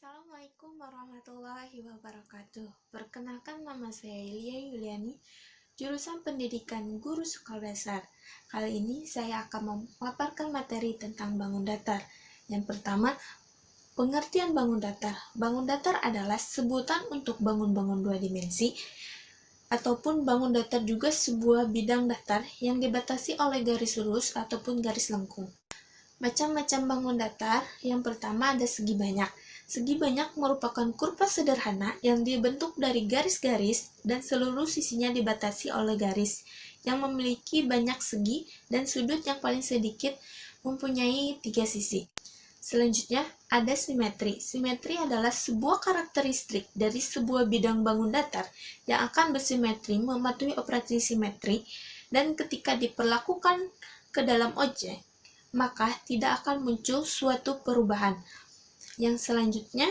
Assalamualaikum warahmatullahi wabarakatuh. Perkenalkan, nama saya Ilia Yuliani, jurusan Pendidikan Guru Sekolah Dasar. Kali ini saya akan memaparkan materi tentang bangun datar. Yang pertama, pengertian bangun datar. Bangun datar adalah sebutan untuk bangun-bangun dua dimensi, ataupun bangun datar juga sebuah bidang datar yang dibatasi oleh garis lurus ataupun garis lengkung. Macam-macam bangun datar, yang pertama ada segi banyak. Segi banyak merupakan kurva sederhana yang dibentuk dari garis-garis dan seluruh sisinya dibatasi oleh garis, yang memiliki banyak segi dan sudut yang paling sedikit mempunyai 3 sisi. Selanjutnya, ada simetri. Simetri adalah sebuah karakteristik dari sebuah bidang bangun datar yang akan bersimetri mematuhi operasi simetri, dan ketika diperlakukan ke dalam objek, maka tidak akan muncul suatu perubahan. Yang selanjutnya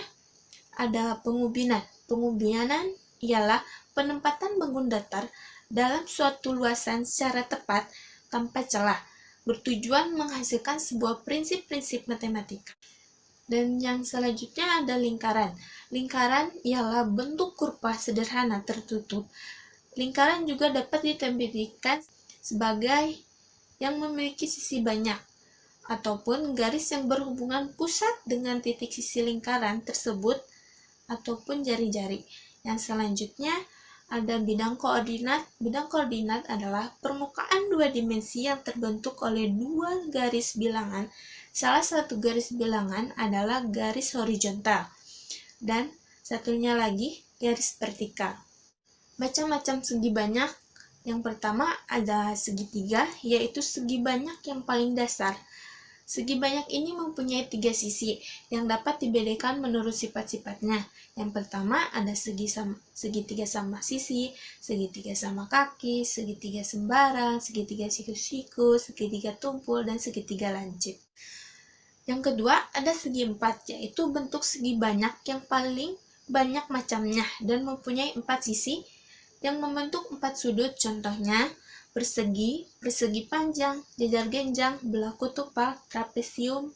ada pengubinan. Pengubinan ialah penempatan bangun datar dalam suatu luasan secara tepat tanpa celah, bertujuan menghasilkan sebuah prinsip-prinsip matematika. Dan yang selanjutnya ada lingkaran. Lingkaran ialah bentuk kurva sederhana tertutup. Lingkaran juga dapat ditampilkan sebagai yang memiliki sisi banyak, ataupun garis yang berhubungan pusat dengan titik sisi lingkaran tersebut, ataupun jari-jari. Yang selanjutnya ada bidang koordinat. Bidang koordinat adalah permukaan dua dimensi yang terbentuk oleh dua garis bilangan. Salah satu garis bilangan adalah garis horizontal, dan satunya lagi garis vertikal. Macam-macam segi banyak. Yang pertama ada segitiga, yaitu segi banyak yang paling dasar. Segi banyak ini mempunyai 3 sisi yang dapat dibedakan menurut sifat-sifatnya. Yang pertama ada segitiga sama sisi, segitiga sama kaki, segitiga sembarang, segitiga siku-siku, segitiga tumpul, dan segitiga lancip. Yang kedua ada segi empat, yaitu bentuk segi banyak yang paling banyak macamnya dan mempunyai 4 sisi yang membentuk 4 sudut, contohnya persegi, persegi panjang, jajar genjang, belah kutupa, trapesium.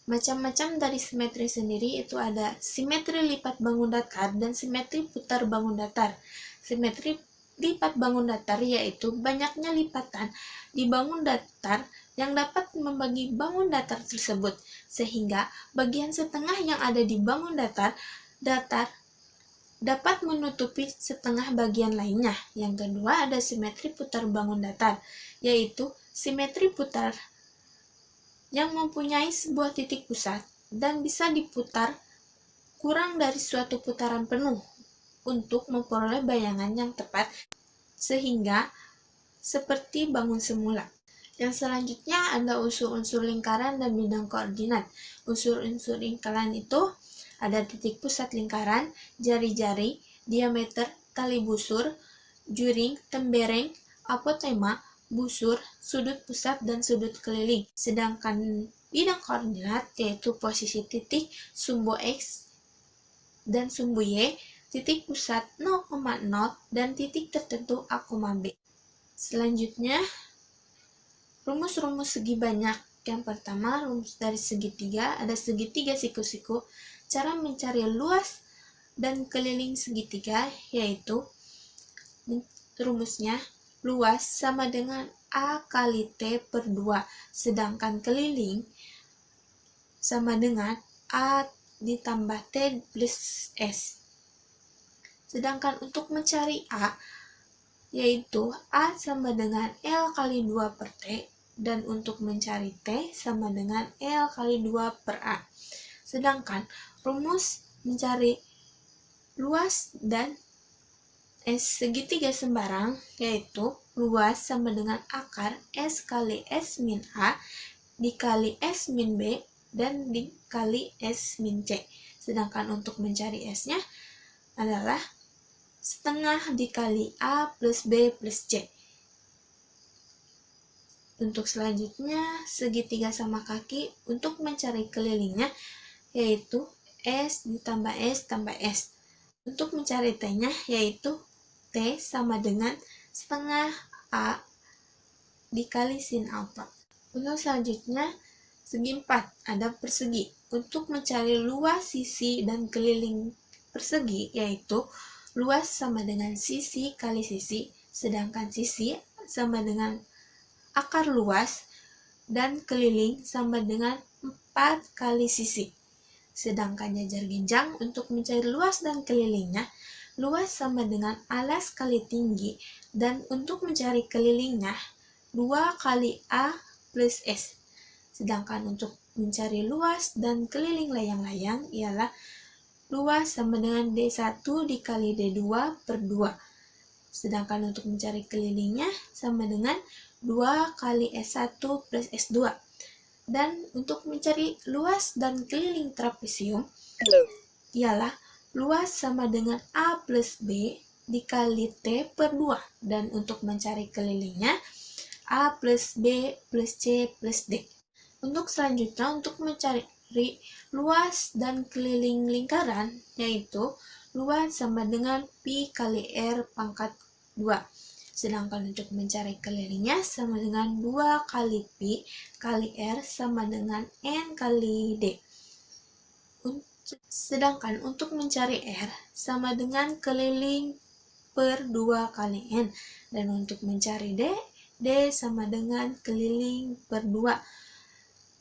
Macam-macam dari simetri sendiri itu ada simetri lipat bangun datar dan simetri putar bangun datar. Simetri lipat bangun datar yaitu banyaknya lipatan di bangun datar yang dapat membagi bangun datar tersebut, sehingga bagian setengah yang ada di bangun datar dapat menutupi setengah bagian lainnya. Yang kedua ada simetri putar bangun datar, yaitu simetri putar yang mempunyai sebuah titik pusat dan bisa diputar kurang dari suatu putaran penuh untuk memperoleh bayangan yang tepat, sehingga seperti bangun semula. Yang selanjutnya ada unsur-unsur lingkaran dan bidang koordinat. Unsur-unsur lingkaran itu ada titik pusat lingkaran, jari-jari, diameter, tali busur, juring, tembereng, apotema, busur, sudut pusat, dan sudut keliling. Sedangkan bidang koordinat yaitu posisi titik, sumbu X dan sumbu Y, titik pusat 0,0, dan titik tertentu A, B. Selanjutnya, rumus-rumus segi banyak. Yang pertama, rumus dari segitiga, ada segitiga siku-siku. Cara mencari luas dan keliling segitiga yaitu rumusnya luas sama dengan A kali T per 2, sedangkan keliling sama dengan A ditambah T plus S. Sedangkan untuk mencari A, yaitu A sama dengan L kali 2 per T, dan untuk mencari T sama dengan L kali 2 per A. Sedangkan rumus mencari luas dan S segitiga sembarang yaitu luas sama dengan akar S kali S min A dikali S min B dan dikali S min C. Sedangkan untuk mencari S-nya adalah setengah dikali A plus B plus C. Untuk selanjutnya segitiga sama kaki, untuk mencari kelilingnya yaitu S ditambah S tambah S. Untuk mencari T-nya yaitu T sama dengan setengah A dikali sin alfa. Untuk selanjutnya segi 4 ada persegi. untuk mencari luas sisi dan keliling persegi, yaitu luas sama dengan sisi kali sisi, sedangkan sisi sama dengan akar luas, dan keliling sama dengan 4 kali sisi. Sedangkan jajar genjang untuk mencari luas dan kelilingnya, luas sama dengan alas kali tinggi, dan untuk mencari kelilingnya, 2 kali A plus S. Sedangkan untuk mencari luas dan keliling layang-layang ialah luas sama dengan D1 dikali D2 per 2. Sedangkan untuk mencari kelilingnya sama dengan 2 kali S1 plus S2. Dan untuk mencari luas dan keliling trapesium ialah luas sama dengan A plus B dikali T per 2. Dan untuk mencari kelilingnya A plus B plus C plus D. Untuk selanjutnya, untuk mencari luas dan keliling lingkaran, yaitu luas sama dengan Pi kali R pangkat 2. Sedangkan untuk mencari kelilingnya sama dengan 2 kali Pi kali R sama dengan N kali D. Sedangkan untuk mencari R sama dengan keliling per 2 kali N. Dan untuk mencari D, D sama dengan keliling per 2.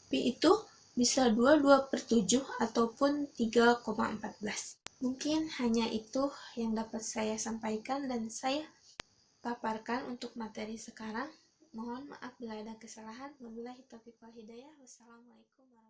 Pi itu bisa 22/7 ataupun 3,14. Mungkin hanya itu yang dapat saya sampaikan dan saya paparkan untuk materi sekarang. Mohon maaf bila ada kesalahan. Wabillahi taufiq wal hidayah. Wassalamualaikum warahmatullahi wabarakatuh.